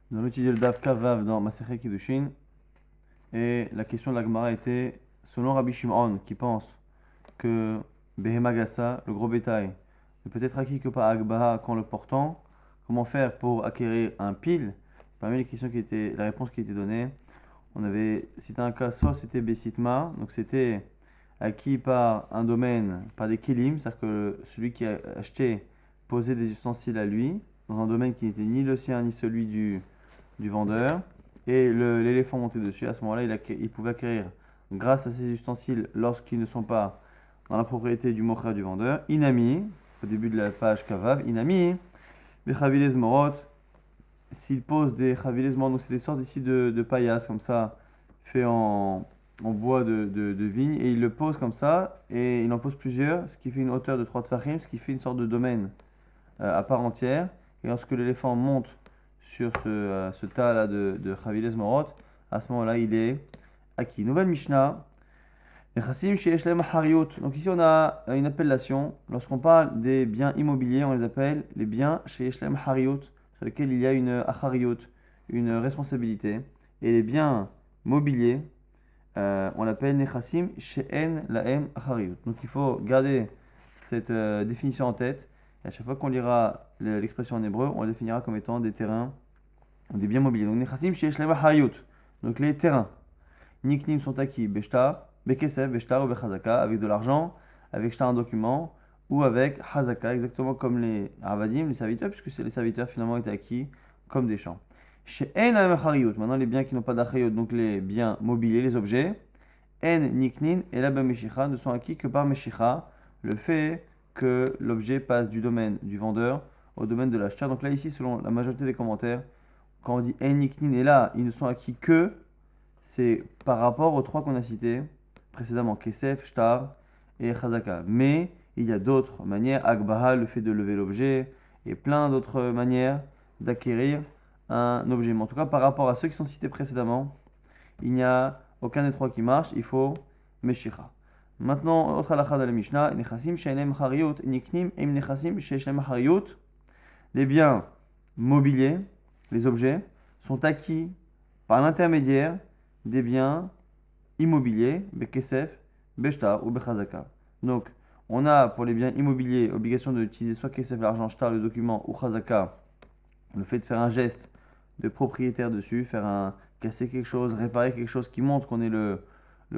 Nous allons étudier le Daf Kavav dans Masechet Kiddushin. Et la question de la Gemara était, selon Rabbi Shimon, qui pense que Behemagasa, le gros bétail, ne peut être acquis que par Agbaha qu'en le portant, comment faire pour acquérir un pile? Parmi les questions la réponse qui était donnée, on avait cité un cas, soit c'était Besitma, donc c'était acquis par un domaine, par des kilim, c'est-à-dire que celui qui a acheté posait des ustensiles à lui, dans un domaine qui n'était ni le sien ni celui du vendeur, et l'éléphant montait dessus. À ce moment-là, il pouvait acquérir, grâce à ces ustensiles, lorsqu'ils ne sont pas dans la propriété du mocha du vendeur, Inami, au début de la page Kavav, Inami, les Chavilez Morot, s'il pose des Chavilez Morot, donc c'est des sortes ici de paillasses, comme ça, fait en bois de vigne, et il le pose comme ça, et il en pose plusieurs, ce qui fait une hauteur de 3 tfachim, ce qui fait une sorte de domaine à part entière. Et lorsque l'éléphant monte sur ce tas-là de Chavilez Morot, à ce moment-là, il est acquis. Nouvelle Mishnah. Nechassim sheyesh lehem hariyut. Donc ici, on a une appellation. Lorsqu'on parle des biens immobiliers, on les appelle les biens sheyesh lehem hariyut, sur lesquels il y a une achariyut, une responsabilité. Et les biens mobiliers, on l'appelle nechassim she'en lahem achariyut. Donc il faut garder cette définition en tête. Et à chaque fois qu'on lira l'expression en hébreu, on le définira comme étant des terrains ou des biens mobiliers. Donc, nechassim sheyesh lehem hariyut. Donc, les terrains. Niknim sont acquis beshtar, bekesef, beshtar ou bechazaka, avec de l'argent, avec shtar un document, ou avec hazaka, exactement comme les avadim, les serviteurs, puisque les serviteurs finalement étaient acquis comme des champs. She'en lahem achariyut. Maintenant, les biens qui n'ont pas d'achariyut, donc les biens mobiliers, les objets, en niknin et la meshicha ne sont acquis que par meshicha, le fait que l'objet passe du domaine du vendeur au domaine de l'acheteur. Donc là, ici, selon la majorité des commentaires, quand on dit en niknin et là, ils ne sont acquis que, c'est par rapport aux trois qu'on a cités précédemment, kesef, shtar et chazaka. Mais il y a d'autres manières, agbaha, le fait de lever l'objet, et plein d'autres manières d'acquérir un objet. Mais en tout cas, par rapport à ceux qui sont cités précédemment, il n'y a aucun des trois qui marche, il faut meshicha. Maintenant, autre halakha de la Mishnah, nechassim she'enem hariyut, niknim em nechassim she'enem hariyut. Les biens mobiliers, les objets, sont acquis par l'intermédiaire des biens immobiliers, bekesef, beshtar ou bechazaka. Donc, on a pour les biens immobiliers obligation d'utiliser soit kesef, l'argent, shtar, le document, ou chazaka, le fait de faire un geste de propriétaire dessus, casser quelque chose, réparer quelque chose qui montre qu'on est le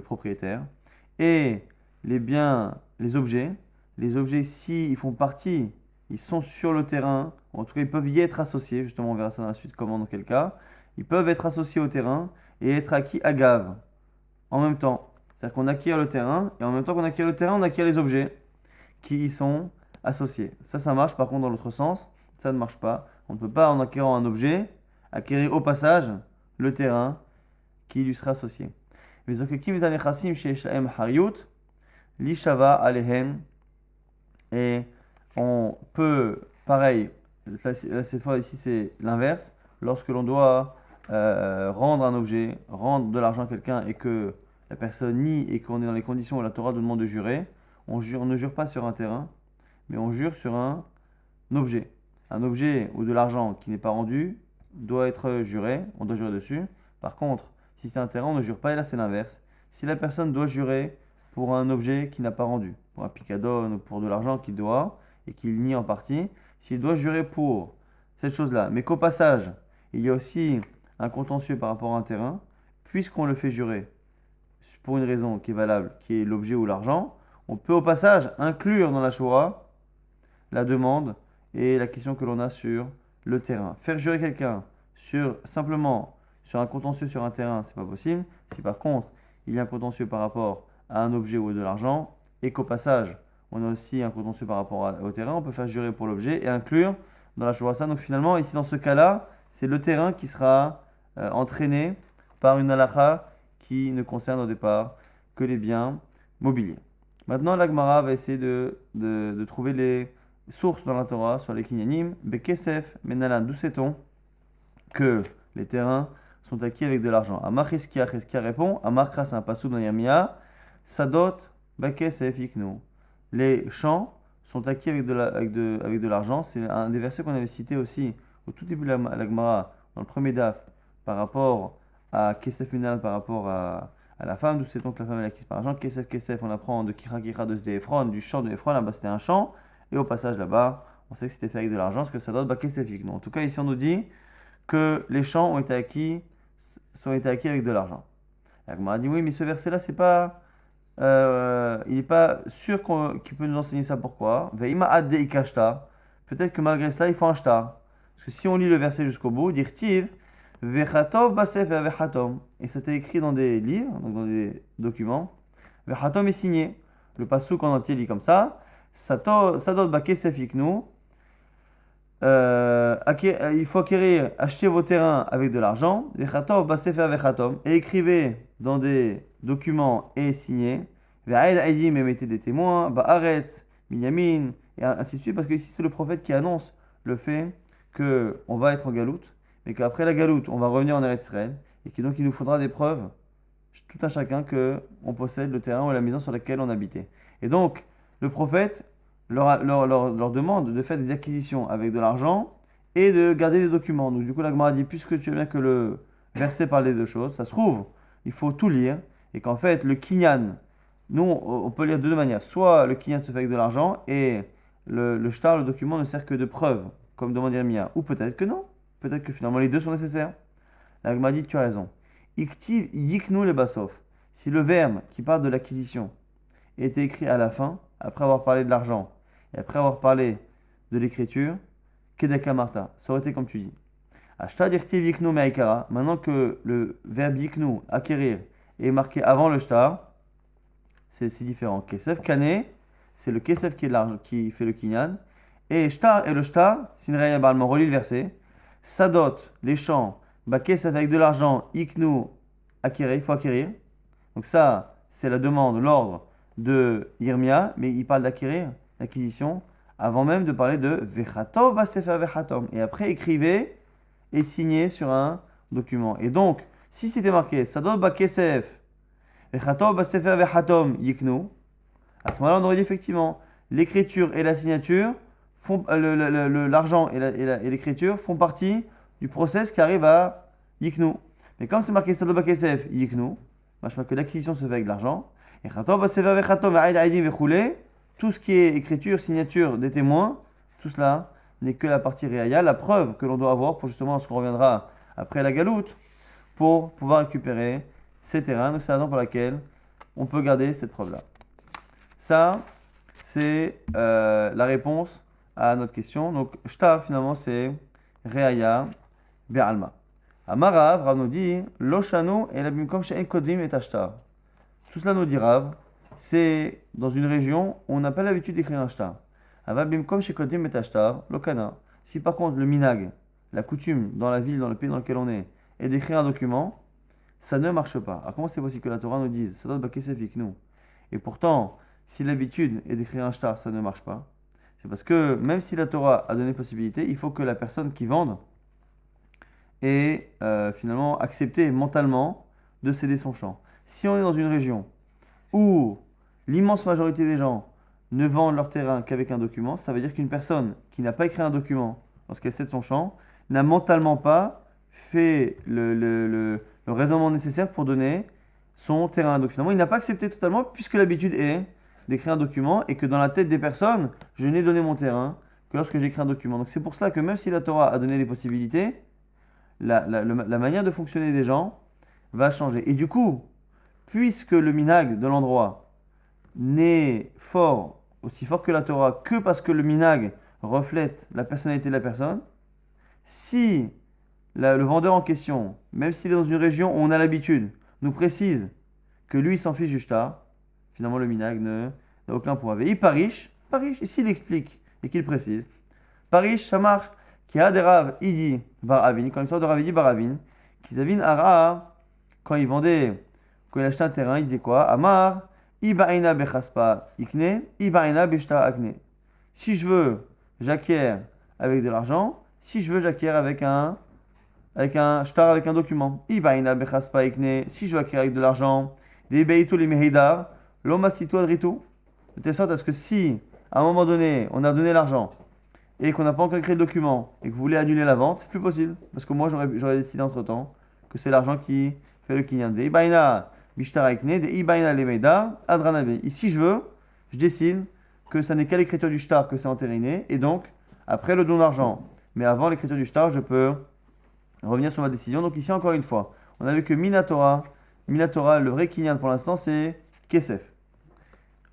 propriétaire. Et les objets, s'ils font partie, ils sont sur le terrain, en tout cas ils peuvent y être associés, justement on verra ça dans la suite, comment, dans quel cas, ils peuvent être associés au terrain et être acquis à gave, en même temps. C'est-à-dire qu'on acquiert le terrain, et en même temps qu'on acquiert le terrain, on acquiert les objets qui y sont associés. Ça marche, par contre dans l'autre sens, ça ne marche pas. On ne peut pas, en acquérant un objet, acquérir au passage le terrain qui lui sera associé. L'ishava alehem, et on peut, pareil, cette fois ici c'est l'inverse, lorsque l'on doit rendre un objet, rendre de l'argent à quelqu'un et que la personne nie et qu'on est dans les conditions où la Torah nous demande de jurer, on ne jure pas sur un terrain, mais on jure sur un objet. Un objet ou de l'argent qui n'est pas rendu doit être juré, on doit jurer dessus. Par contre, si c'est un terrain, on ne jure pas, et là c'est l'inverse. Si la personne doit jurer pour un objet qui n'a pas rendu, pour un picadone ou pour de l'argent qu'il doit et qu'il nie en partie, s'il doit jurer pour cette chose-là, mais qu'au passage, il y a aussi un contentieux par rapport à un terrain, puisqu'on le fait jurer pour une raison qui est valable, qui est l'objet ou l'argent, on peut au passage inclure dans la Shura la demande et la question que l'on a sur le terrain. Faire jurer quelqu'un simplement sur un contentieux sur un terrain, c'est pas possible. Si par contre, il y a un contentieux par rapport à un objet ou de l'argent, et qu'au passage, on a aussi un contentieux par rapport au terrain, on peut faire jurer pour l'objet et inclure dans la Shura ça. Donc finalement, ici dans ce cas-là, c'est le terrain qui sera entraîné par une halakha qui ne concerne au départ que les biens mobiliers. Maintenant, la Gemara va essayer de trouver les sources dans la Torah sur les kinyanim. Bekesef, menalan, d'où sait-on que les terrains sont acquis avec de l'argent? Amar Cheskia répond, Amar Kras, un passou dans Yirmia, Sadot, Bekesef, Yiknu. Les champs sont acquis avec de l'argent. C'est un des versets qu'on avait cité aussi au tout début de la Gemara. dans le premier daf par rapport à Kesef Minal, par rapport à la femme, d'où c'est donc la femme elle acquise par l'argent. Kesef, on apprend de Kira de Zdéphron, du chant de Ephron, là-bas c'était un chant, et au passage là-bas, on sait que c'était fait avec de l'argent, ce que ça donne Kesef Yiknu. En tout cas, ici on nous dit que les champs ont été acquis avec de l'argent. La Gemara dit oui, mais ce verset-là, c'est pas, il n'est pas sûr qu'il peut nous enseigner ça. Pourquoi? Veima ad ikashta. Peut-être que malgré cela, il faut un shtar. Parce que si on lit le verset jusqu'au bout, dirtiv vechatov basef vechatom. Et c'était écrit dans des livres, donc dans des documents. Vechatom est signé. Le passouk en entier lit comme ça. Sadot bakesef iknu. Il faut acquérir, acheter vos terrains avec de l'argent, et écrivez dans des documents et signez, et mettez des témoins, Ba'aretz, Binyamin, et ainsi de suite, parce que ici c'est le prophète qui annonce le fait qu'on va être en galoute, mais qu'après la galoute, on va revenir en Eretz Israël, et que donc il nous faudra des preuves, tout un chacun, qu'on possède le terrain ou la maison sur laquelle on habitait. Et donc, le prophète leur demande de faire des acquisitions avec de l'argent et de garder des documents. Donc du coup, la Gemara dit, puisque tu veux bien que le verset parle des deux choses, ça se trouve, il faut tout lire, et qu'en fait, le kinyan, nous, on peut lire de deux manières. Soit le kinyan se fait avec de l'argent, et le shtar, le document, ne sert que de preuve, comme demande Yermia. Ou peut-être que non. Peut-être que finalement, les deux sont nécessaires. La Gemara dit, tu as raison. Iktiv yiknu le basof. Si le verbe qui parle de l'acquisition était écrit à la fin, après avoir parlé de l'argent, et après avoir parlé de l'écriture, Kedeka Marta, ça aurait été comme tu dis. Ashta dirtiv yiknu me'aikara, maintenant que le verbe yiknu, acquérir, est marqué avant le shtar, c'est différent. Kesef kane, c'est le kesef qui fait le kinyan, et shtar et le shtar, sinreya balman, relis le verset, sadot, les champs, kesef avec de l'argent, yiknu, acquérir, il faut acquérir. Donc ça, c'est la demande, l'ordre de Yirmia, mais il parle d'acquérir, d'acquisition, avant même de parler de Vechatov Basefer Vechatom. Et après, écrivez et signez sur un document. Et donc, si c'était marqué Sadot Bakesef Vechatov Basefer Vechatom Yiknu, à ce moment-là, on aurait dit effectivement l'écriture et la signature font l'argent et l'écriture font partie du process qui arrive à Yiknu. Mais quand c'est marqué Sadot Bakesef Yiknu, que l'acquisition se fait avec de l'argent, et tout ce qui est écriture, signature des témoins, tout cela n'est que la partie réaya, la preuve que l'on doit avoir pour justement, lorsqu'on reviendra après la galoute, pour pouvoir récupérer ces terrains. Donc c'est la raison pour laquelle on peut garder cette preuve-là. Ça, c'est la réponse à notre question. Donc shtar, finalement, c'est réaya be'alma. Amarav, Rav nous dit, Loshanu et la bimkom she'en kodim et ashtar. Tout cela nous dit Rav, c'est dans une région où on n'a pas l'habitude d'écrire un shtar. Ava bimkom she'kodim et ashtar, lokana. Si par contre le minag, la coutume dans la ville, dans le pays dans lequel on est d'écrire un document, ça ne marche pas. Alors comment c'est possible que la Torah nous dise, ça doit bakesef yiknu, et pourtant, si l'habitude est d'écrire un shtar, ça ne marche pas. C'est parce que même si la Torah a donné possibilité, il faut que la personne qui vende et finalement accepter mentalement de céder son champ. Si on est dans une région où l'immense majorité des gens ne vendent leur terrain qu'avec un document, ça veut dire qu'une personne qui n'a pas écrit un document lorsqu'elle cède son champ n'a mentalement pas fait le raisonnement nécessaire pour donner son terrain. Donc finalement, il n'a pas accepté totalement puisque l'habitude est d'écrire un document et que dans la tête des personnes, je n'ai donné mon terrain que lorsque j'écris un document. Donc c'est pour cela que même si la Torah a donné des possibilités, la manière de fonctionner des gens va changer. Et du coup, puisque le minag de l'endroit n'est fort, aussi fort que la Torah, que parce que le minag reflète la personnalité de la personne, si le vendeur en question, même s'il est dans une région où on a l'habitude, nous précise que lui s'en fiche du shtar, finalement le minag n'a aucun poids. Et parish, et s'il explique et qu'il précise, parish, ça marche. Qui a des rav, il dit baravin, quand il sort de rav, il dit baravin, qu'ils avin ara, quand il vendait, quand il achetait un terrain, il disait quoi? Amar, ibaina bechaspa ikne, ibaina beshta akne. Si je veux, j'acquiers avec de l'argent. Si je veux, j'acquiers avec un shtar, avec un document. Ibaina bechaspa ikne. Si je veux acquérir avec de l'argent, des beitou les mehidar, l'oma sito adritu. De telle sorte à ce que si, à un moment donné, on a donné l'argent, et qu'on n'a pas encore écrit le document et que vous voulez annuler la vente, c'est plus possible. Parce que moi, j'aurais décidé entre-temps que c'est l'argent qui fait le kinyan. Ici, je décide que ça n'est qu'à l'écriture du shtar que c'est entériné, et donc, après le don d'argent, mais avant l'écriture du shtar, je peux revenir sur ma décision. Donc ici, encore une fois, on a vu que Minatora, le vrai kinyan pour l'instant, c'est Kesef.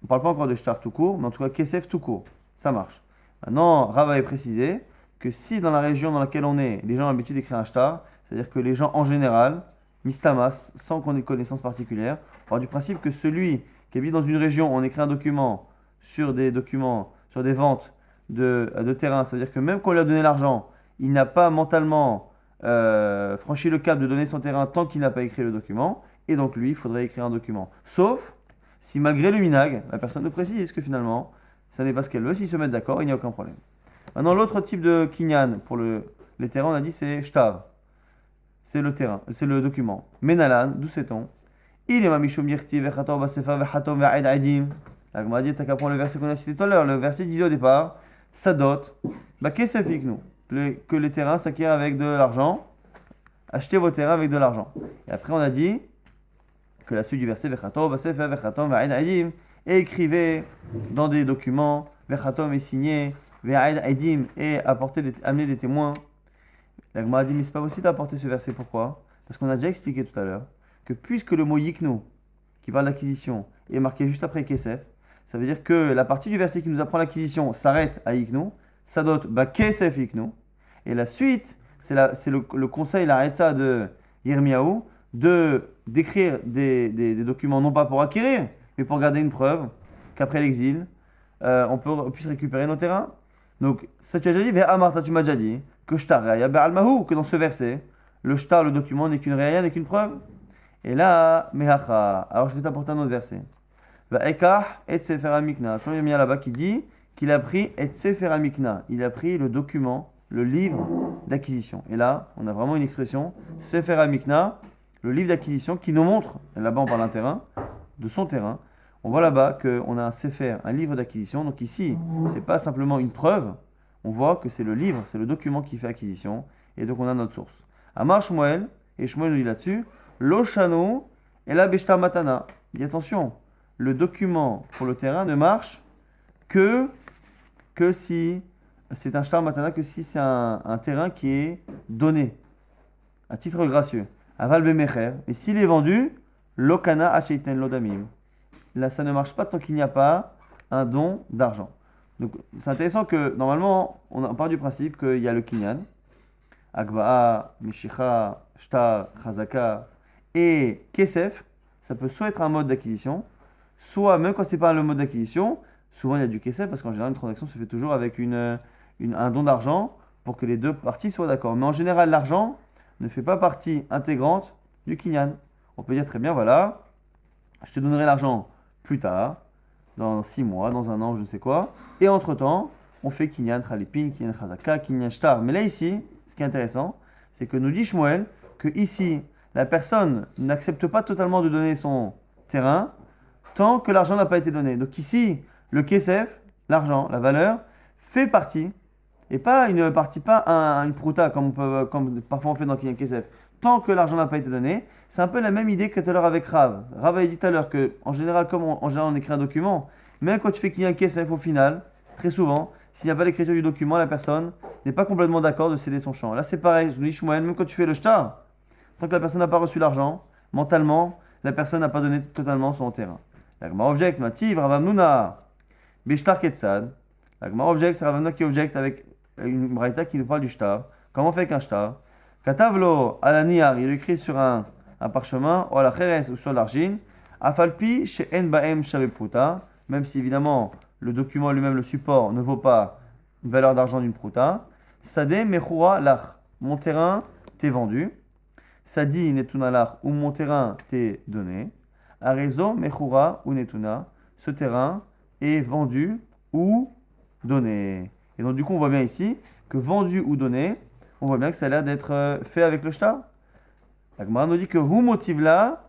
On ne parle pas encore de shtar tout court, mais en tout cas, Kesef tout court. Ça marche. Maintenant, Rav avait précisé que si dans la région dans laquelle on est, les gens ont l'habitude d'écrire un shtar, c'est-à-dire que les gens en général, mistamas, sans qu'on ait connaissance particulière, on part du principe que celui qui habite dans une région où on écrit un document, sur des ventes de terrain, c'est-à-dire que même quand on lui a donné l'argent, il n'a pas mentalement franchi le cap de donner son terrain tant qu'il n'a pas écrit le document, et donc lui, il faudrait écrire un document. Sauf si malgré le minag, la personne nous précise que finalement, ça n'est pas ce qu'elle veut, s'ils se mettent d'accord, il n'y a aucun problème. Maintenant, l'autre type de kinyan pour les terrains, on a dit c'est shtar. C'est le terrain, c'est le document. Menalan, d'où sait-on? Il est mamishum yirti vechator basefa vechatom ve'aid aidim. La Gemara dit, t'as qu'à prendre le verset qu'on a cité tout à l'heure. Le verset disait au départ, sadot, bah qu'est-ce que ça fait que nous? Que les terrains s'acquièrent avec de l'argent. Achetez vos terrains avec de l'argent. Et après, on a dit que la suite du verset, vechator basefa vechatom ve'aid aidim, et écrivez dans des documents, vechatom est signé, ve'aid aidim, et amener des témoins. La Gemara dit, mais c'est pas possible d'apporter ce verset. Pourquoi? Parce qu'on a déjà expliqué tout à l'heure que puisque le mot yiknu, qui parle d'acquisition, est marqué juste après kesef, ça veut dire que la partie du verset qui nous apprend l'acquisition s'arrête à yiknu, ça dote ba kesef yiknu, et la suite, c'est le conseil, la haïtza de Yirmiyahu, d'écrire des documents non pas pour acquérir, mais pour garder une preuve qu'après l'exil, on puisse récupérer nos terrains. Donc, ça tu as déjà dit, Amarta, tu m'as déjà dit, que shtar raya be'almahu, que dans ce verset, le shtar, le document, n'est qu'une raya, n'est qu'une preuve. Et là, mehacha, alors je vais t'apporter un autre verset. Va ekah et sefer amikna. Toujours il y a là-bas qui dit qu'il a pris et sefer amikna. Il a pris le document, le livre d'acquisition. Et là, on a vraiment une expression, sefer amikna, le livre d'acquisition qui nous montre, là-bas on parle d'un terrain, de son terrain. On voit là-bas qu'on a un sefer, un livre d'acquisition. Donc ici, c'est pas simplement une preuve. On voit que c'est le livre, c'est le document qui fait acquisition. Et donc on a notre source. Amar Shmuel, et Shmuel nous dit là-dessus, Loshanu et la beshtar matana. Il dit attention, le document pour le terrain ne marche que si c'est un shtar matana, que si c'est un terrain qui est donné à titre gracieux. Aval bemecher. Mais s'il est vendu, lokana acheiten lodamim. Là, ça ne marche pas tant qu'il n'y a pas un don d'argent. Donc, c'est intéressant que, normalement, on part du principe qu'il y a le kinyan, Agba'a, Mishicha, Shtar, Chazaka et Kesef. Ça peut soit être un mode d'acquisition, soit, même quand ce n'est pas le mode d'acquisition, souvent il y a du Kesef parce qu'en général, une transaction se fait toujours avec un don d'argent pour que les deux parties soient d'accord. Mais en général, l'argent ne fait pas partie intégrante du kinyan. On peut dire très bien, voilà, je te donnerai l'argent plus tard, dans 6 mois, dans un an, je ne sais quoi. Et entre-temps, on fait kinyan chalipin, kinyan chazaka, kinyan shtar. Mais là, ici, ce qui est intéressant, c'est que nous dit Shmuel que ici, la personne n'accepte pas totalement de donner son terrain tant que l'argent n'a pas été donné. Donc ici, le kesef, l'argent, la valeur, fait partie, et pas une partie, pas une prouta comme parfois on fait dans kinyan kesef. Tant que l'argent n'a pas été donné, c'est un peu la même idée que tout à l'heure avec Rav. Rav a dit tout à l'heure que, en général, comme en général on écrit un document, même quand tu fais kinyan kesef au final, très souvent, s'il n'y a pas l'écriture du document, la personne n'est pas complètement d'accord de céder son champ. Là, c'est pareil, je dis Shmuel, même quand tu fais le shtar, tant que la personne n'a pas reçu l'argent, mentalement, la personne n'a pas donné totalement son terrain. La Gemara objecte, Mativ, Ravamnuna, Bishtar Ketsad. La Gemara objecte, c'est Ravamnuna qui objecte avec une braïta qui nous parle du shtar. Comment on fait qu'un shtar? Katavlo alaniyar, il écrit sur un parchemin, ou à la cheres ou sur l'argile, afalpi chez en baem shavepruta, même si évidemment le document lui-même, le support, ne vaut pas une valeur d'argent d'une pruta. Sade mechura lach, mon terrain t'est vendu. Sadi netuna lach, ou mon terrain t'est donné. Arezo mechura ou netuna, ce terrain est vendu ou donné. Et donc du coup on voit bien ici que vendu ou donné, on voit bien que ça a l'air d'être fait avec le shtar. La Gemara nous dit que hu motive là,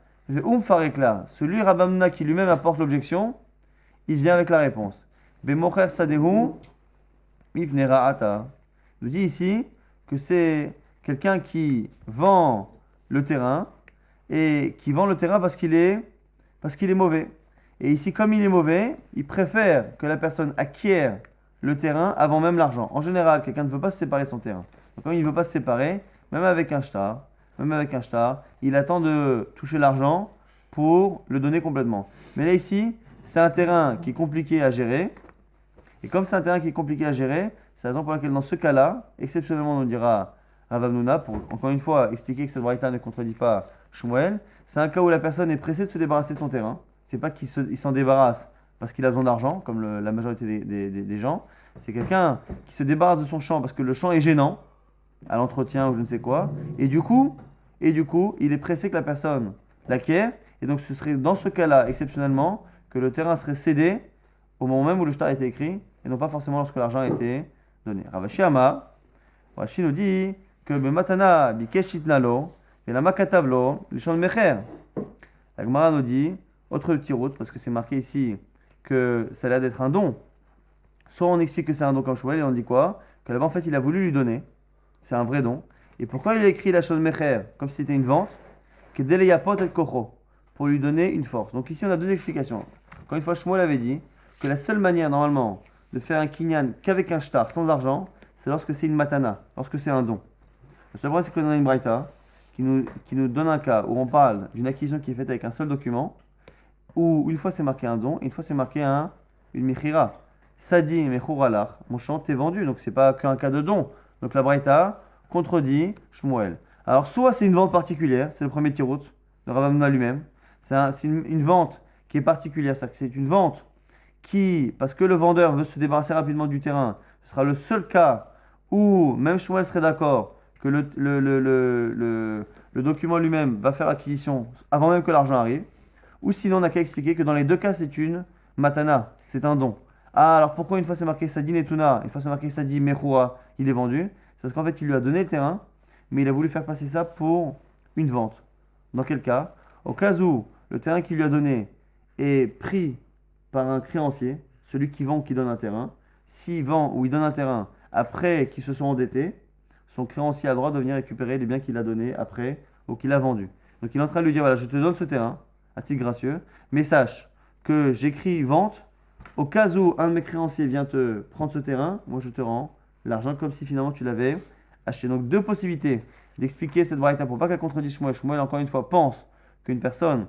farek là. Celui Rabamna qui lui-même apporte l'objection, il vient avec la réponse. Bemocher sadehu Mivne Ra'ata. Il nous dit ici que c'est quelqu'un qui vend le terrain et qui vend le terrain parce qu'il est mauvais. Et ici, comme il est mauvais, il préfère que la personne acquiert le terrain avant même l'argent. En général, quelqu'un ne veut pas se séparer de son terrain. Donc, comme il ne veut pas se séparer, même avec un shtar, il attend de toucher l'argent pour le donner complètement. Mais là, ici, c'est un terrain qui est compliqué à gérer. Et comme c'est un terrain qui est compliqué à gérer, c'est la raison pour laquelle, dans ce cas-là, exceptionnellement, on dira Rav Hamnouna, pour encore une fois expliquer que cette braïta ne contredit pas Shmuel, c'est un cas où la personne est pressée de se débarrasser de son terrain. C'est pas qu'il s'en débarrasse parce qu'il a besoin d'argent, comme la majorité des gens. C'est quelqu'un qui se débarrasse de son champ parce que le champ est gênant à l'entretien ou je ne sais quoi. Et du coup, il est pressé que la personne l'acquiert. Et donc, ce serait dans ce cas-là, exceptionnellement, que le terrain serait cédé au moment même où le shtar a été écrit et non pas forcément lorsque l'argent a été donné. Ravashi Ama, Rashi nous dit que le matana bikesh nalo et la makatavlo, les champs de mecher. La Gemara nous dit, autre petit route, parce que c'est marqué ici que ça a l'air d'être un don. Soit on explique que c'est un don comme Shmuel et on dit quoi? Que là-bas en fait il a voulu lui donner. C'est un vrai don. Et pourquoi il a écrit la chose mecher comme si c'était une vente? Que deleyapot et kocho, pour lui donner une force. Donc ici on a deux explications. Encore une fois, Shmuel avait dit que la seule manière normalement de faire un kinyan qu'avec un shtar sans argent, c'est lorsque c'est une matana, lorsque c'est un don. Le seul problème c'est qu'on a une braïta qui nous donne un cas où on parle d'une acquisition qui est faite avec un seul document, où une fois c'est marqué un don, et une fois c'est marqué une mechira. Sadi mechuralach, mon champ t'est vendu, donc c'est pas qu'un cas de don. Donc la braïta contredit Shmuel. Alors soit c'est une vente particulière, c'est le premier tirout de Rav Hamnouna lui-même, c'est une vente qui est particulière, c'est-à-dire que c'est une vente qui, parce que le vendeur veut se débarrasser rapidement du terrain, ce sera le seul cas où même Shmuel serait d'accord que le document lui-même va faire acquisition avant même que l'argent arrive, ou sinon on n'a qu'à expliquer que dans les deux cas c'est une matana, c'est un don. Ah, alors pourquoi une fois c'est marqué Sadi Netuna, une fois c'est marqué Sadi Mechua, il est vendu? C'est parce qu'en fait il lui a donné le terrain, mais il a voulu faire passer ça pour une vente. Dans quel cas? Au cas où le terrain qu'il lui a donné est pris par un créancier, celui qui vend ou qui donne un terrain. S'il vend ou il donne un terrain après qu'ils se sont endettés, son créancier a le droit de venir récupérer les biens qu'il a donnés après ou qu'il a vendus. Donc il est en train de lui dire, voilà, je te donne ce terrain, à titre gracieux, mais sache que j'écris vente, au cas où un de mes créanciers vient te prendre ce terrain, moi je te rends l'argent comme si finalement tu l'avais acheté. Donc deux possibilités d'expliquer cette braïta pour pas qu'elle contredise Shmuel. Shmuel, encore une fois, pense qu'une personne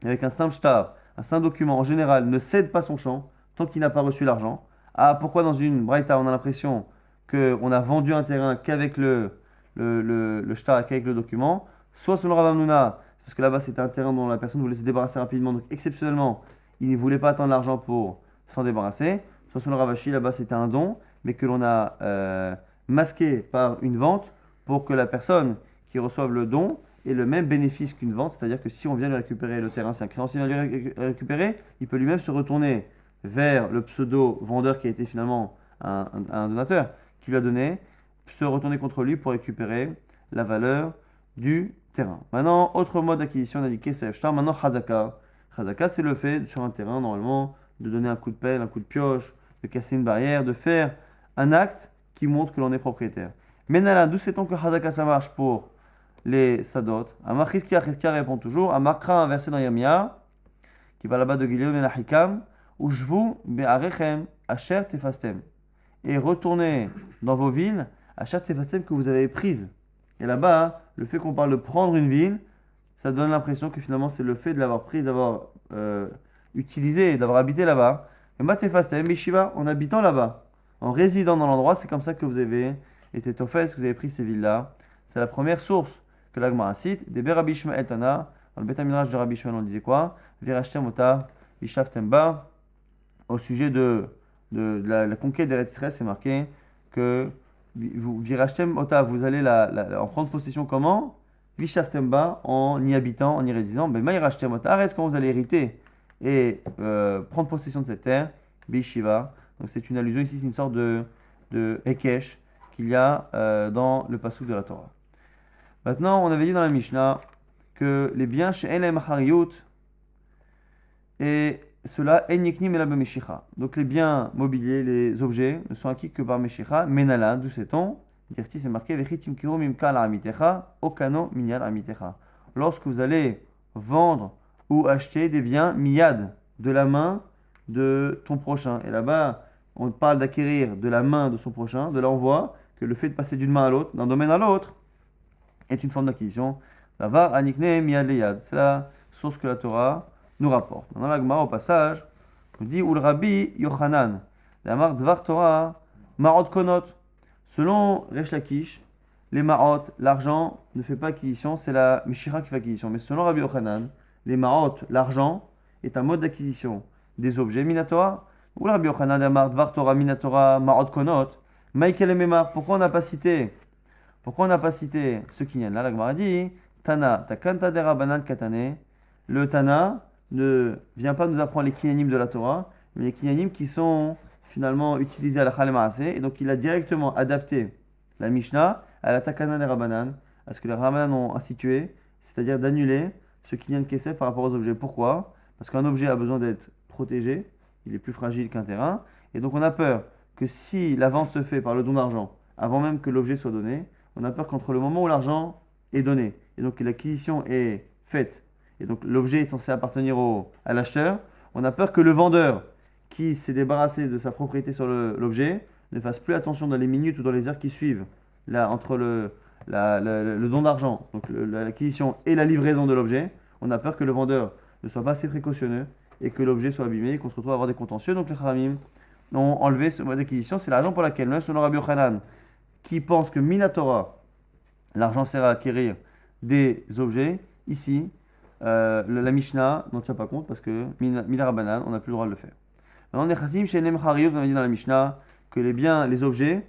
avec un simple shtar, un simple document en général, ne cède pas son champ tant qu'il n'a pas reçu l'argent. Ah, pourquoi dans une braïta on a l'impression qu'on a vendu un terrain qu'avec le shtar, qu'avec le document? Soit selon Rav Hamnouna, parce que là-bas c'était un terrain dont la personne voulait se débarrasser rapidement, donc exceptionnellement, il ne voulait pas attendre l'argent pour s'en débarrasser. Soit selon Ravashi, là-bas c'était un don, mais que l'on a masqué par une vente pour que la personne qui reçoive le don ait le même bénéfice qu'une vente, c'est-à-dire que si on vient lui récupérer le terrain, si un créancier vient lui récupérer, il peut lui-même se retourner vers le pseudo-vendeur qui a été finalement un donateur, qui lui a donné, se retourner contre lui pour récupérer la valeur du terrain. Maintenant, autre mode d'acquisition, on a dit Kesef Shtar, maintenant Chazaka. Chazaka, c'est le fait, sur un terrain, normalement, de donner un coup de pelle, un coup de pioche, de casser une barrière, de faire un acte qui montre que l'on est propriétaire. Maintenant, là, d'où sait-on que Chazaka, ça marche pour les Sadot? Amar Chizkia répond toujours. Amar Kra, un verset dans Yirmiyah, qui va là-bas de Gilead Ben Achikam, où je vous, Be'arechem, Asher Tefastem. Et retournez dans vos villes, Asher Tefastem que vous avez prises. Et là-bas, le fait qu'on parle de prendre une ville, ça donne l'impression que finalement c'est le fait de l'avoir prise, d'avoir utilisé, d'avoir habité là-bas. Et Matefastem, Bishiva, en habitant là-bas, en résidant dans l'endroit, c'est comme ça que vous avez été tofes, que vous avez pris ces villes-là. C'est la première source que la Gemara cite. Des Rabbi Ishmael Tana, dans le Beth Midrash de Rabbi Ishmael, on disait quoi? Virashtem Ota, Ishaftem Ba. Au sujet de la conquête d'Eretz Israël, c'est marqué que Virashtem Ota, vous allez en prendre possession comment? Vishaftem Ba, en y habitant, en y résidant. Ben Maïrashtem Ota, reste quand vous allez hériter et prendre possession de cette terre, Bishiva. Donc c'est une allusion ici, c'est une sorte de Hekesh qu'il y a dans le passouk de la Torah. Maintenant, on avait dit dans la Mishnah que les biens chez Elem Hariyut et cela en yeknim ela b'meshicha. Donc les biens mobiliers, les objets ne sont acquis que par meshicha. Menala, d'où sait-on? Dirti, c'est marqué vechitim kiro mimka la amitecha, okano minyal amitecha. Lorsque vous allez vendre ou acheter des biens miyad, de la main de ton prochain. Et là-bas, on parle d'acquérir de la main de son prochain. De là, on voit que le fait de passer d'une main à l'autre, d'un domaine à l'autre, est une forme d'acquisition. Davar anikne miyad leyad. C'est la source que la Torah nous rapporte. Maintenant, la Gemara, au passage, nous dit Ul Rabbi Yochanan, Damar Dvar Torah, Marot Konot. Selon Resh Lakish, les Marot, l'argent ne fait pas acquisition, c'est la Mishira qui fait acquisition. Mais selon Rabbi Yochanan, les Marot, l'argent, est un mode d'acquisition des objets. Minatora, Ul Rabbi Yochanan, Damar Dvar Torah, Minatora, Marot Konot, Michael et Memar. Pourquoi on n'a pas cité ce kinyan-là? La Gemara dit Tana, Takanta Dera Banan Katane. Le Tana ne vient pas nous apprendre les kinyanim de la Torah, mais les kinyanim qui sont finalement utilisés à la Chalem Maaseh. Et donc il a directement adapté la Mishnah à la Takana des Rabbanan, à ce que les Rabbanan ont institué, c'est-à-dire d'annuler ce kinyan kesef par rapport aux objets. Pourquoi? Parce qu'un objet a besoin d'être protégé, il est plus fragile qu'un terrain, et donc on a peur que si la vente se fait par le don d'argent, avant même que l'objet soit donné, on a peur qu'entre le moment où l'argent est donné, et donc que l'acquisition est faite, et donc l'objet est censé appartenir à l'acheteur, on a peur que le vendeur qui s'est débarrassé de sa propriété sur l'objet ne fasse plus attention dans les minutes ou dans les heures qui suivent, là, entre le don d'argent, donc l'acquisition et la livraison de l'objet. On a peur que le vendeur ne soit pas assez précautionneux et que l'objet soit abîmé et qu'on se retrouve à avoir des contentieux. Donc les Kharamim ont enlevé ce mode d'acquisition. C'est la raison pour laquelle, même selon Rabbi Yochanan, qui pense que Minatora, l'argent sert à acquérir des objets, ici, la Mishnah n'en tient pas compte parce que Mina Rabbanan, on n'a plus le droit de le faire. Maintenant, les Chassim, chez Nem Hariyot, on a dit dans la Mishnah que les biens, les objets,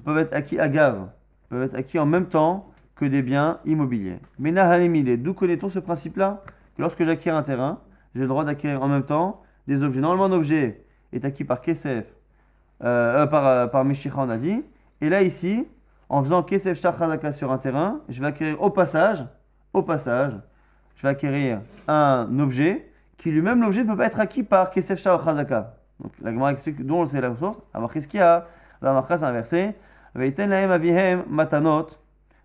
peuvent être acquis à Gav, peuvent être acquis en même temps que des biens immobiliers. Mais Nahanemile, d'où connaît-on ce principe-là? Que lorsque j'acquiers un terrain, j'ai le droit d'acquérir en même temps des objets. Normalement, un objet est acquis par Kesef, par Meshicha, on a dit. Et là, ici, en faisant Kesef Shtar Chazaka sur un terrain, je vais acquérir au passage, je vais acquérir un objet qui lui-même, l'objet ne peut pas être acquis par Kesef Shtar Chazaka. Donc la Gemara explique d'où c'est la ressource. Alors, qu'est-ce qu'il y a? La marque, c'est inversé. Vaïten lahem avihem matanot.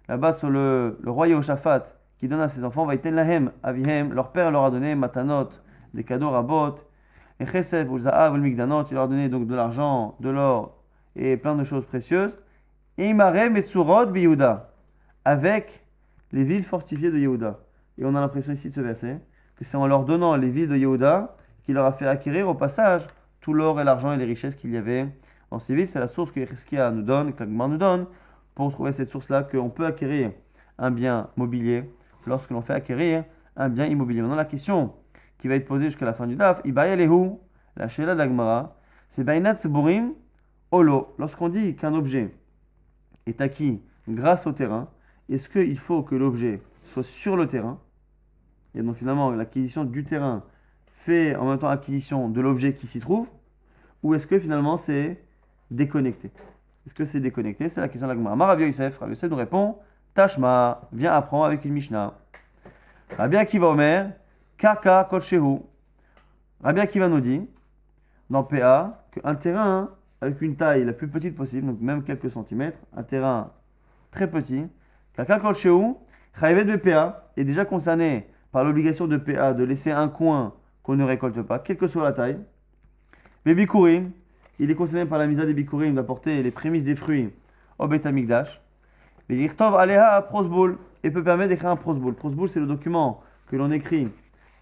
Là-bas, sur le roi Yehoshaphat qui donne à ses enfants, Vaïten lahem avihem, leur père leur a donné matanot, des cadeaux rabot. Et chesef ou za'av ou migdanot, il leur a donné donc de l'argent, de l'or et plein de choses précieuses. Et imarem et tsurot bi Yehuda, avec les villes fortifiées de Yehuda. Et on a l'impression ici de ce verset que c'est en leur donnant les villes de Yehuda qu'il leur a fait acquérir au passage tout l'or et l'argent et les richesses qu'il y avait dans ces villes. C'est la source que Cheskia nous donne, que la Gemara nous donne, pour trouver cette source-là qu'on peut acquérir un bien mobilier lorsque l'on fait acquérir un bien immobilier. Maintenant, la question qui va être posée jusqu'à la fin du DAF, Ibaya Lehu, la Sheila de la Gemara, c'est Bainat Seburim Olo. Lorsqu'on dit qu'un objet est acquis grâce au terrain, est-ce qu'il faut que l'objet soit sur le terrain? Et donc finalement, l'acquisition du terrain fait en même temps acquisition de l'objet qui s'y trouve, ou est-ce que finalement c'est déconnecté? Est-ce que c'est déconnecté? C'est la question de la Gemara. Rav Yosef nous répond Tashma, viens apprendre avec une Mishnah. Rabbi Akiva Omer, Kaka Kolchehu. Rabbi Akiva nous dit, dans PA, qu'un terrain avec une taille la plus petite possible, donc même quelques centimètres, un terrain très petit, Kaka Kolchehu, Chayevet BPA, est déjà concerné par l'obligation de PA de laisser un coin qu'on ne récolte pas, quelle que soit la taille. Mais Bikurim, il est concerné par la misa des Bikurim d'apporter les prémices des fruits au Bet Amikdash. Mais Yirtov Aleha Prosboul, et peut permettre d'écrire un Prosboul. Prosboul, c'est le document que l'on écrit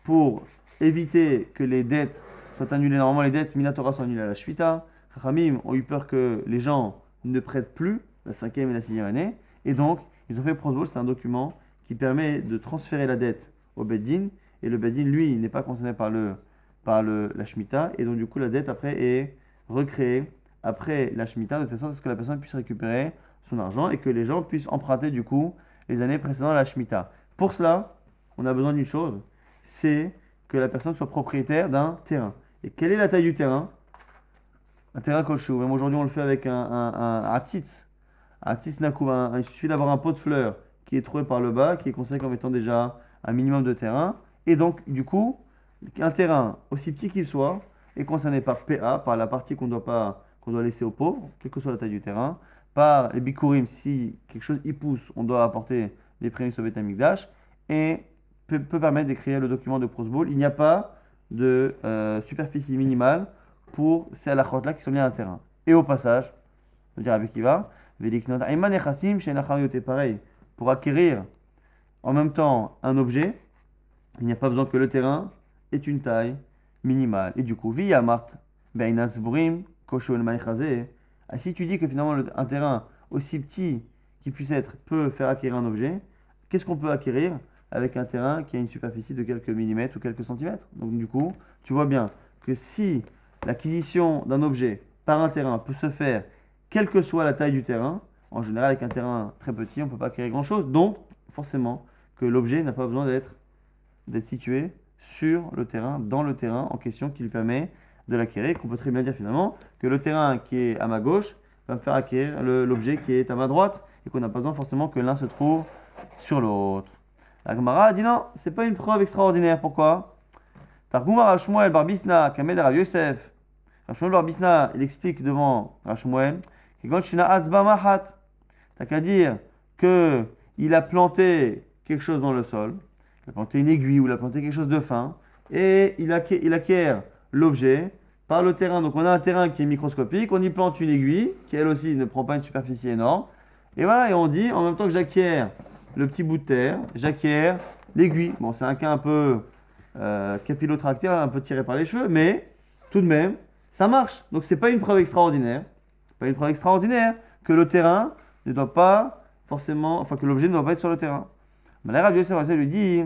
pour éviter que les dettes soient annulées. Normalement, les dettes Minatora sont annulées à la Shvita. Chachamim ont eu peur que les gens ne prêtent plus la 5e et la 6e année. Et donc, ils ont fait Prosboul, c'est un document qui permet de transférer la dette au Beddin. Et le Beddin, lui, n'est pas concerné par la Shemitah. Et donc, du coup, la dette, après, est recréée après la Shemitah, de telle sorte à ce que la personne puisse récupérer son argent et que les gens puissent emprunter, du coup, les années précédant la Shemitah. Pour cela, on a besoin d'une chose, c'est que la personne soit propriétaire d'un terrain. Et quelle est la taille du terrain? Un terrain kolchou. Même aujourd'hui, on le fait avec un atzitz. Un atzitz nakou. Il suffit d'avoir un pot de fleurs qui est trouvé par le bas, qui est considéré comme étant déjà un minimum de terrain. Et donc, du coup, Un terrain, aussi petit qu'il soit, est concerné par PA, par la partie qu'on doit laisser aux pauvres, quelle que soit la taille du terrain, par les bikurim, si quelque chose y pousse, on doit apporter les prémices au Beth Amikdash, et peut permettre d'écrire le document de Prosboul. Il n'y a pas de superficie minimale pour ces halachot-là qui sont liés à un terrain. Et au passage, je veux dire avec qui va, pareil, pour acquérir en même temps un objet, il n'y a pas besoin que le terrain ait une taille minimale. Et du coup, via Mart, si tu dis que finalement un terrain aussi petit qu'il puisse être peut faire acquérir un objet, qu'est-ce qu'on peut acquérir avec un terrain qui a une superficie de quelques millimètres ou quelques centimètres? Donc du coup, tu vois bien que si l'acquisition d'un objet par un terrain peut se faire quelle que soit la taille du terrain, en général avec un terrain très petit, on ne peut pas acquérir grand-chose, donc forcément que l'objet n'a pas besoin d'être situé sur le terrain, dans le terrain en question qui lui permet de l'acquérir, qu'on peut très bien dire finalement que le terrain qui est à ma gauche va me faire acquérir l'objet qui est à ma droite et qu'on n'a pas besoin forcément que l'un se trouve sur l'autre. La Gemara dit non, c'est pas une preuve extraordinaire. Pourquoi? Targum Rav Shmuel Bar Bisna Kamed Rav Yosef. Rav Shmuel Bar Bisna, il explique devant Rav Shmuel que quand Shina Atzba Mahat, t'as qu'à dire que il a planté quelque chose dans le sol, il a planté une aiguille ou il a planté quelque chose de fin, et il acquiert l'objet par le terrain. Donc on a un terrain qui est microscopique, on y plante une aiguille, qui elle aussi ne prend pas une superficie énorme, et voilà, et on dit en même temps que j'acquiers le petit bout de terre, j'acquiers l'aiguille. Bon, c'est un cas un peu capillotracté, un peu tiré par les cheveux, mais tout de même, ça marche. Donc c'est pas une preuve extraordinaire. C'est pas une preuve extraordinaire que le terrain ne doit pas forcément, enfin que l'objet ne doit pas être sur le terrain. Mais là, Rav Yosef lui dit,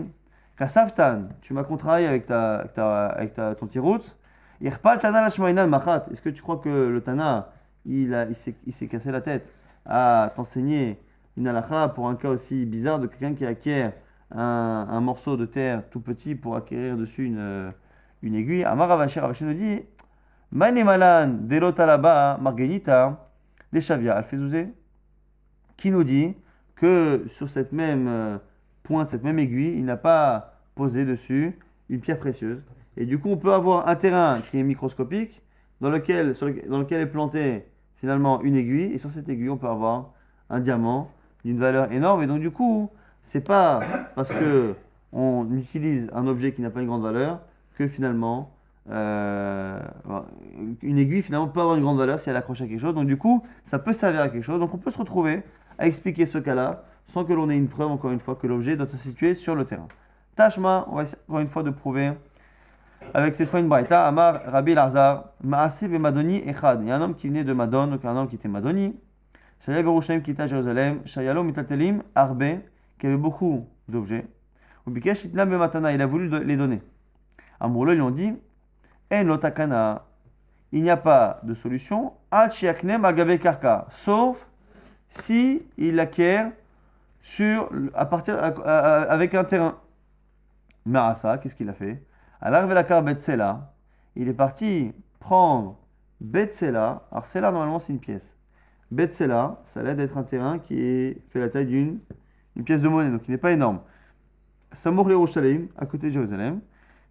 Kasaftan, tu m'as contrarié avec ton tirout. Est-ce que tu crois que le Tana, il s'est cassé la tête à t'enseigner une halakha pour un cas aussi bizarre de quelqu'un qui acquiert un morceau de terre tout petit pour acquérir dessus une aiguille? Amar Ravashi nous dit, Manemalan delotalaba margenita deshavia alfezouzé, qui nous dit que sur cette même pointe, cette même aiguille, il n'a pas posé dessus une pierre précieuse. Et du coup, on peut avoir un terrain qui est microscopique, dans lequel est plantée finalement une aiguille, et sur cette aiguille, on peut avoir un diamant d'une valeur énorme. Et donc, du coup, c'est pas parce que on utilise un objet qui n'a pas une grande valeur que finalement, une aiguille finalement peut avoir une grande valeur si elle accroche à quelque chose. Donc, du coup, ça peut servir à quelque chose. Donc, on peut se retrouver à expliquer ce cas-là sans que l'on ait une preuve, encore une fois, que l'objet doit se situer sur le terrain. Tashma, on va essayer encore une fois de prouver avec cette fois une braïta. Amar Rabbi Lazar, Maaseh ve Madoni Echad. Il y a un homme qui venait de Madon, donc un homme qui était Madoni. Shaya Berushaim qui était à Jérusalem. Shayalo Mitatelim Arbe, qui avait beaucoup d'objets. Ubikesh Itlam be Matana, il a voulu les donner. Amourlo, ils lui ont dit, En lotakana, il n'y a pas de solution. Al Shiaknem Agabe Karka, sauf si il acquiert avec un terrain. Marasa, qu'est-ce qu'il a fait? Alors, Betsela, il est parti prendre Betsela. Alors, Sela, normalement, c'est une pièce. Betsela, ça a l'air d'être un terrain qui fait la taille d'une pièce de monnaie, donc il n'est pas énorme. Samour Yerushalayim, à côté de Jérusalem.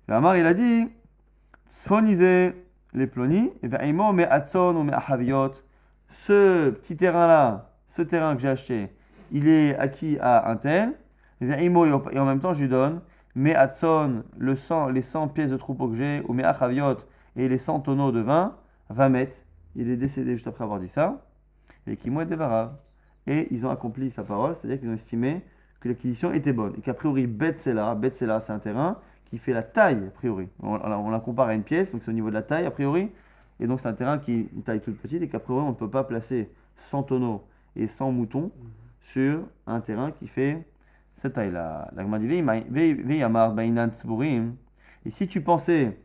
Et Amar, il a dit Tzfonize les plonis, et Ve'imo me Atson ou me Ahaviot. Ce petit terrain-là, ce terrain que j'ai acheté, il est acquis à un tel. Et Ve'imo, et en même temps, je lui donne. Mais Atson, les 100 pièces de troupeau que j'ai, ou mes achaviot et les 100 tonneaux de vin, va mettre. Il est décédé juste après avoir dit ça. Et qui est dévarav. Et ils ont accompli sa parole, c'est-à-dire qu'ils ont estimé que l'acquisition était bonne. Et qu'a priori, Betsela, c'est un terrain qui fait la taille, a priori. On la compare à une pièce, donc c'est au niveau de la taille, a priori. Et donc c'est un terrain qui a une taille toute petite, et qu'a priori, on ne peut pas placer 100 tonneaux et 100 moutons sur un terrain qui fait cette taille-là. Et si tu pensais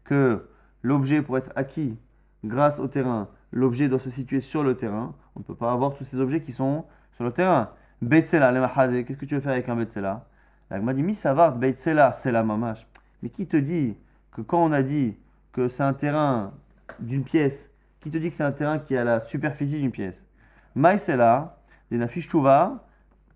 que l'objet pour être acquis grâce au terrain, l'objet doit se situer sur le terrain, on ne peut pas avoir tous ces objets qui sont sur le terrain. Betsela, qu'est-ce que tu veux faire avec un Betsela? La Gemara dit, Misavar Betsela, c'est la mamash. Mais qui te dit que quand on a dit que c'est un terrain d'une pièce, qui te dit que c'est un terrain qui a la superficie d'une pièce? Maïsela, des nafish chouva,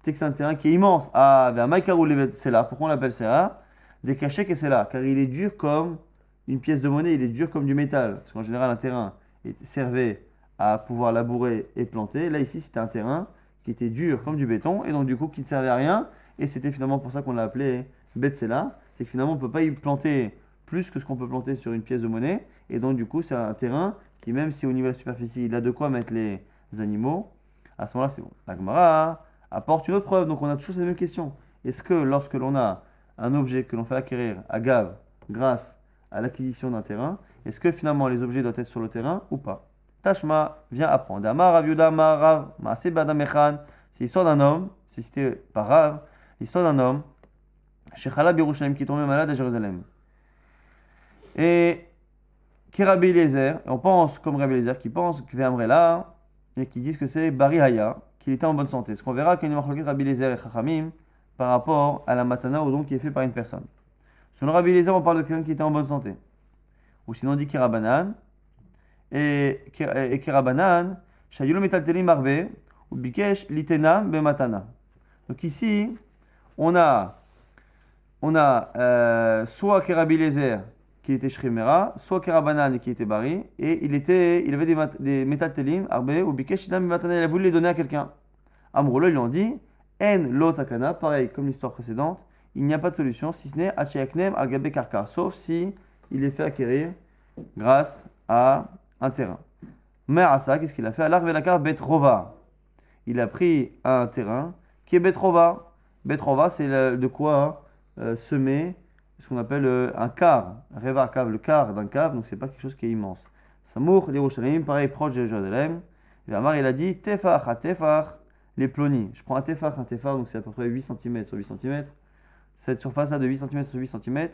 c'est que c'est un terrain qui est immense. Ah, vers Maïkarou c'est là. Pourquoi on l'appelle Sela? Des cachets que c'est là, car il est dur comme une pièce de monnaie, il est dur comme du métal. Parce qu'en général, un terrain servait à pouvoir labourer et planter. Là, ici, c'était un terrain qui était dur comme du béton, et donc du coup, qui ne servait à rien. Et c'était finalement pour ça qu'on l'a appelé Betsela. C'est que finalement, on ne peut pas y planter plus que ce qu'on peut planter sur une pièce de monnaie. Et donc, du coup, c'est un terrain qui, même si au niveau de la superficie, il a de quoi mettre les animaux, à ce moment-là, c'est bon. La Gemara apporte une autre preuve. Donc, on a toujours cette même question. Est-ce que lorsque l'on a un objet que l'on fait acquérir à Gav grâce à l'acquisition d'un terrain, est-ce que finalement les objets doivent être sur le terrain ou pas? Tashma vient apprendre. Amar Rav Yuda Amar Rav Maaseh B'Adam Echad. C'est l'histoire d'un homme, c'est cité par Rav, l'histoire d'un homme, Shechala Birushalayim, qui est tombé malade à Jérusalem. Et qui est Rabbi Eliezer, et on pense comme Rabbi Eliezer, qui pense que Ve'amrela, et qui disent que c'est Bari Haya, qu'il était en bonne santé. Ce qu'on verra qu'il y a une marloquette Rabbi Eliezer et Chachamim par rapport à la matana, au don qui est fait par une personne. Selon Rabbi Eliezer, on parle de quelqu'un qui était en bonne santé. Ou sinon on dit Kirabanan, et Kirabanan, Shayulu Metaltelim Arbe, ou Bikesh Litena Bematana. Donc ici, on a soit Rabbi Eliezer qui était Shrimera, soit Kirabanan qui était Bari, et il avait des Metaltelim Arbe, ou Bikesh Litena Bematana, il a voulu les donner à quelqu'un. Amroulo, ils lui ont dit, En lo takana, pareil comme l'histoire précédente, il n'y a pas de solution si ce n'est Hachayaknem al-Gabe Karka, sauf si il est fait acquérir grâce à un terrain. Mais à ça, qu'est-ce qu'il a fait? Alar velakar Betrova. Il a pris un terrain qui est Betrova. Betrova, c'est de quoi semer ce qu'on appelle un quart. Reva cave, le quart d'un cave, donc c'est pas quelque chose qui est immense. Samour, l'Yerushalayim, pareil, proche de Jérusalem. Et Amar, il a dit Tefach, à Tefach, les plonis. Je prends un Tefach, donc c'est à peu près 8 cm sur 8 cm. Cette surface-là de 8 cm sur 8 cm,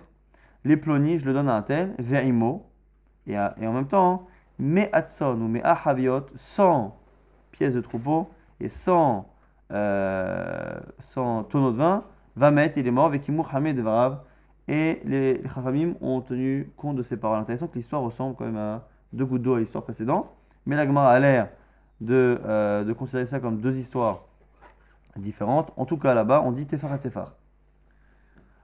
les plonis, je le donne à un tel, ve'imo, et en même temps, me'atson ou me'ahaviot, 100 pièces de troupeau et 100 tonneaux de vin, va mettre, il est mort, avec Imur Hamed Varav, et les Chachamim ont tenu compte de ces paroles. Intéressant que l'histoire ressemble quand même à deux gouttes d'eau à l'histoire précédente, mais la Gemara a l'air de considérer ça comme deux histoires différentes. En tout cas, là-bas, on dit Tefar à Tefar.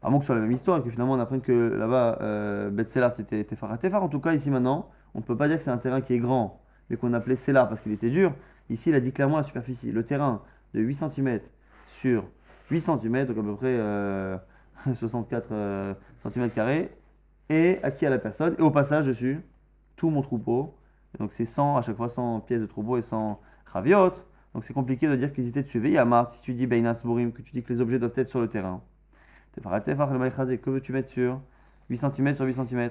À moins que ce soit la même histoire et que finalement on apprenne que là-bas, Betsela c'était Tefar à Tefar. En tout cas, ici maintenant, on ne peut pas dire que c'est un terrain qui est grand, mais qu'on appelait Sela parce qu'il était dur. Ici, il a dit clairement la superficie. Le terrain de 8 cm sur 8 cm, donc à peu près 64 cm², est acquis à la personne. Et au passage dessus, tout mon troupeau. Donc c'est 100, à chaque fois 100 pièces de troupeau et 100 raviot. Donc c'est compliqué de dire qu'ils étaient dessus. Yamar, si tu dis Beinas Borim, que tu dis que les objets doivent être sur le terrain. Que veux-tu mettre sur 8 cm sur 8 cm?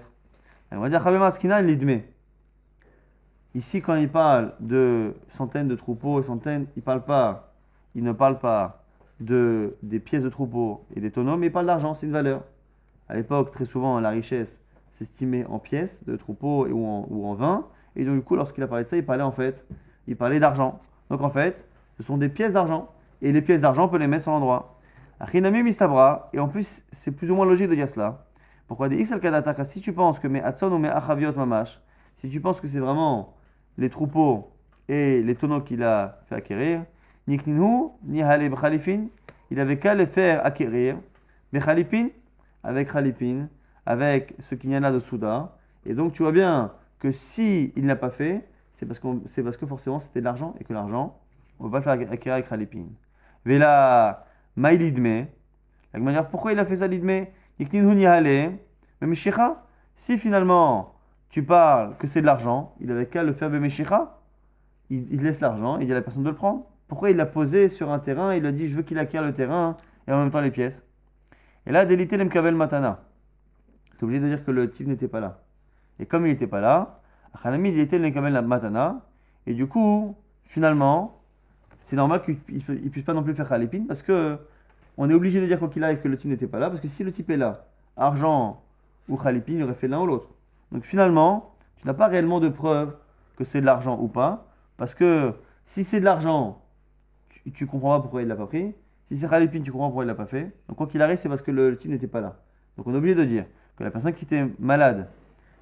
On va dire Chavemaskina l'idme. Ici, quand il parle de centaines de troupeaux et centaines, il ne parle pas des pièces de troupeaux et des tonneaux, mais il parle d'argent, c'est une valeur. À l'époque, très souvent, la richesse s'estimait en pièces de troupeaux ou en vin. Et donc, du coup, lorsqu'il a parlé de ça, il parlait d'argent. Donc, en fait, ce sont des pièces d'argent. Et les pièces d'argent, on peut les mettre sur l'endroit. Achinami mistabra, et en plus, c'est plus ou moins logique de dire cela. Pourquoi des Ixal Kadataka, si tu penses que mes Hatson ou mes Achaviot Mamash, si tu penses que c'est vraiment les troupeaux et les tonneaux qu'il a fait acquérir, Nikninu, ni Hale Bchalifin, il avait qu'à les faire acquérir, Bechalipin, avec Khalipin, avec ce qu'il y en a de Souda. Et donc, tu vois bien que si il n'a pas fait, c'est parce que forcément c'était de l'argent, et que l'argent, on ne peut pas le faire acquérir avec Khalipin. Vela. Maïlidme. La manière, pourquoi il a fait ça l'idme? Mais si finalement tu parles que c'est de l'argent, il avait qu'à le faire Bemeshicha, il laisse l'argent, il dit à la personne de le prendre. Pourquoi il l'a posé sur un terrain, il a dit je veux qu'il acquiert le terrain et en même temps les pièces? Et là, délité l'emkavel matana. Tu es obligé de dire que le type n'était pas là. Et comme il n'était pas là, Achanami délité l'emkavel matana, et du coup, finalement, c'est normal qu'il ne puisse pas non plus faire Khalipin parce que on est obligé de dire quoi qu'il arrive que le type n'était pas là parce que si le type est là, argent ou Khalipin, il aurait fait l'un ou l'autre. Donc finalement, tu n'as pas réellement de preuve que c'est de l'argent ou pas parce que si c'est de l'argent, tu comprends pas pourquoi il ne l'a pas pris. Si c'est Khalipin, tu comprends pourquoi il ne l'a pas fait. Donc quoi qu'il arrive, c'est parce que le type n'était pas là. Donc on est obligé de dire que la personne qui était malade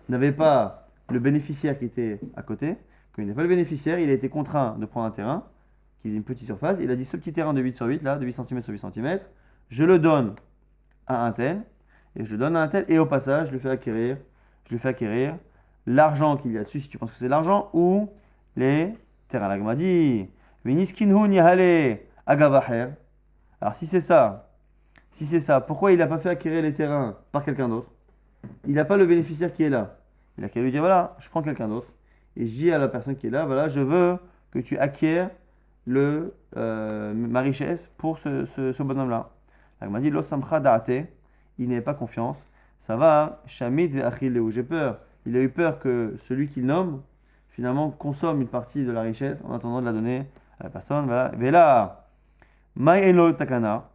n'avait pas le bénéficiaire qui était à côté. Quand il n'avait pas le bénéficiaire, il a été contraint de prendre un terrain qui faisait une petite surface. Il a dit ce petit terrain de 8 sur 8, là, de 8 cm sur 8 cm, je le donne à un tel. et je le donne à un tel, et au passage, je lui fais acquérir l'argent qu'il y a dessus, si tu penses que c'est l'argent, ou les terrains. L'agma dit, Veniskinhu nihale agavaher. Alors si c'est ça, pourquoi il n'a pas fait acquérir les terrains par quelqu'un d'autre? Il n'a pas le bénéficiaire qui est là. Il a qu'à lui dire, voilà, je prends quelqu'un d'autre, et je dis à la personne qui est là, voilà, je veux que tu acquières ma richesse pour ce bonhomme-là. L'agma dit, Lo samcha da'ate, il n'avait pas confiance. Ça va, Shamid Achilleu, j'ai peur. Il a eu peur que celui qu'il nomme, finalement, consomme une partie de la richesse en attendant de la donner à la personne. Voilà. Vela, Mai Eno Takana.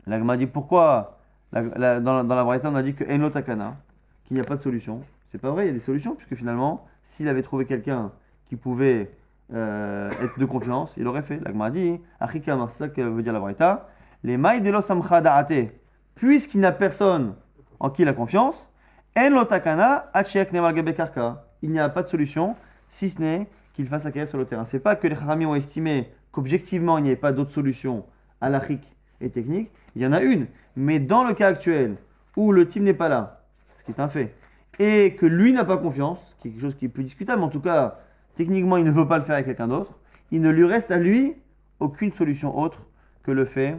L'agma dit pourquoi dans la Braïta on a dit que Eno Takana, qu'il n'y a pas de solution. C'est pas vrai, il y a des solutions, puisque finalement, s'il avait trouvé quelqu'un qui pouvait être de confiance, il aurait fait. L'agma dit, Achikama, c'est ça que veut dire la Braïta. Les Mai Delo Samcha Da'ate, puisqu'il n'a personne en qui il a confiance, En Lotakana, Achiak Nemal Gabe Karka. Il n'y a pas de solution, si ce n'est qu'il fasse acquérir sur le terrain. C'est pas que les Kharami ont estimé qu'objectivement il n'y avait pas d'autre solution halachique et technique. Il y en a une, mais dans le cas actuel où le type n'est pas là, ce qui est un fait, et que lui n'a pas confiance, ce qui est quelque chose qui est plus discutable, en tout cas, techniquement il ne veut pas le faire avec quelqu'un d'autre, il ne lui reste à lui aucune solution autre que le fait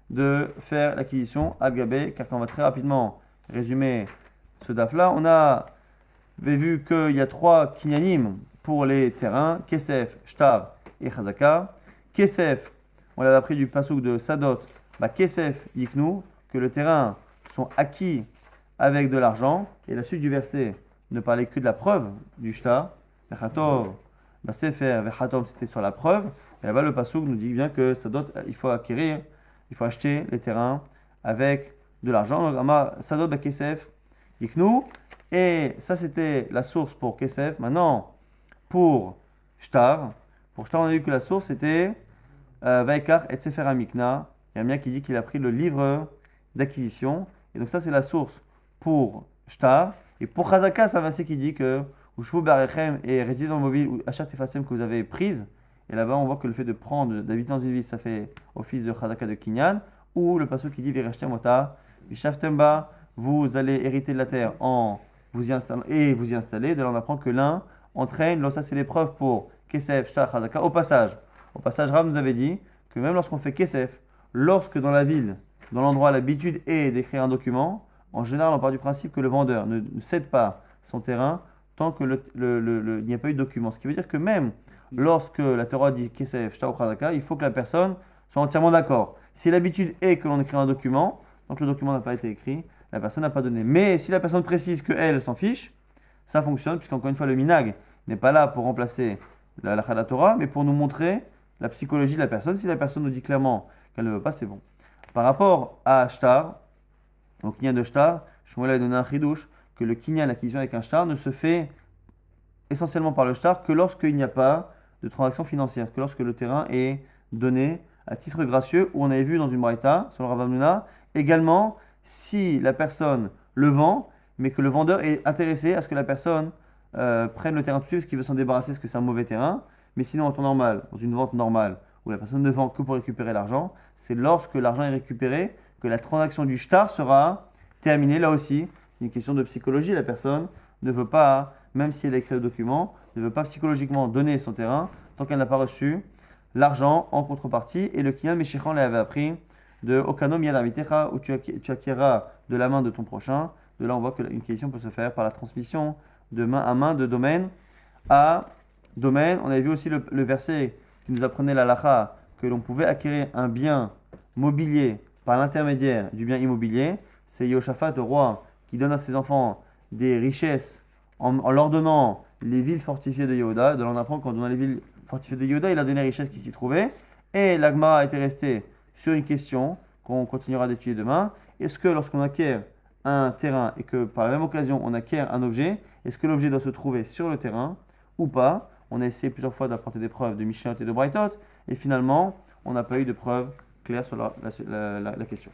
de faire l'acquisition al-Gabé, car quand on va très rapidement résumer ce DAF-là, on avait vu qu'il y a 3 kinyanim pour les terrains, Kesef, Shtar et Chazaka. Kesef, on l'avait appris du pasouk de Sadot, Kesef Yiknu, que le terrain sont acquis avec de l'argent, et la suite du verset ne parlait que de la preuve du Shtar, Vechatov, Sefer, Vechatom, c'était sur la preuve, et là-bas le pasouk nous dit bien que Sadot, il faut acheter les terrains avec de l'argent. Donc, Sadot Kesef Yiknu. Et ça, c'était la source pour Kesef. Maintenant, pour Shtar, on a vu que la source était Vaikar et Sefer Amikna. Il y a un mien qui dit qu'il a pris le livre d'acquisition. Et donc, ça, c'est la source pour Shtar. Et pour Chazaka, c'est un verset qui dit que Ushvu Barechem et résider dans vos villes, ou Achat Efasem que vous avez prises. Et là-bas, on voit que le fait de prendre, d'habiter dans une ville, ça fait office de Chazaka de Kinyan. Ou le passage qui dit Vireshtem Ota, Vishaftemba, vous allez hériter de la terre en vous y installer. De là, on apprend que l'un entraîne, ça c'est l'épreuve pour Kesef, Shtar, Chazaka. Au passage, Rav nous avait dit que même lorsqu'on fait Kesef, lorsque dans la ville, dans l'endroit, l'habitude est d'écrire un document, en général, on part du principe que le vendeur ne cède pas son terrain tant qu'il n'y a pas eu de document. Ce qui veut dire que même lorsque la Torah dit Kesef, Shtar ou Chazaka, il faut que la personne soit entièrement d'accord. Si l'habitude est que l'on écrit un document, donc le document n'a pas été écrit, la personne n'a pas donné. Mais si la personne précise qu'elle s'en fiche, ça fonctionne, puisqu'encore une fois, le minag n'est pas là pour remplacer la Torah, mais pour nous montrer la psychologie de la personne. Si la personne nous dit clairement qu'elle ne veut pas, c'est bon. Par rapport à Shtar, au kinyan de Shtar, Shmuel a donné un chidouche que le kinyan, l'acquisition avec un Shtar, ne se fait essentiellement par le Shtar que lorsqu'il n'y a pas de transaction financière, que lorsque le terrain est donné à titre gracieux, où on avait vu dans une braïta, sur le Rav Hamnuna, également si la personne le vend, mais que le vendeur est intéressé à ce que la personne prenne le terrain tout de suite parce qu'il veut s'en débarrasser, parce que c'est un mauvais terrain. Mais sinon, en temps normal, dans une vente normale, où la personne ne vend que pour récupérer l'argent, c'est lorsque l'argent est récupéré que la transaction du shtar sera terminée. Là aussi, c'est une question de psychologie. La personne ne veut pas, même si elle a écrit le document, ne veut pas psychologiquement donner son terrain tant qu'elle n'a pas reçu l'argent en contrepartie. Et le Kinyan Meshichan l'avait appris de Okano Miyadamitecha, où tu acquéras de la main de ton prochain. De là, on voit qu'une question peut se faire par la transmission de main à main, de domaine à domaine. On avait vu aussi le verset qui nous apprenait la lacha, que l'on pouvait acquérir un bien mobilier par l'intermédiaire du bien immobilier. C'est Yoshaphat, le roi, qui donne à ses enfants des richesses en leur donnant les villes fortifiées de Yehuda. De là, on apprend qu'en donnant les villes fortifiées de Yehuda, il a donné les richesses qui s'y trouvaient. Et l'Agmara était restée sur une question qu'on continuera d'étudier demain. Est-ce que lorsqu'on acquiert un terrain et que par la même occasion on acquiert un objet, est-ce que l'objet doit se trouver sur le terrain ou pas? On a essayé plusieurs fois d'apporter des preuves de Mishnayot et de Braithot et finalement on n'a pas eu de preuves claires sur la question.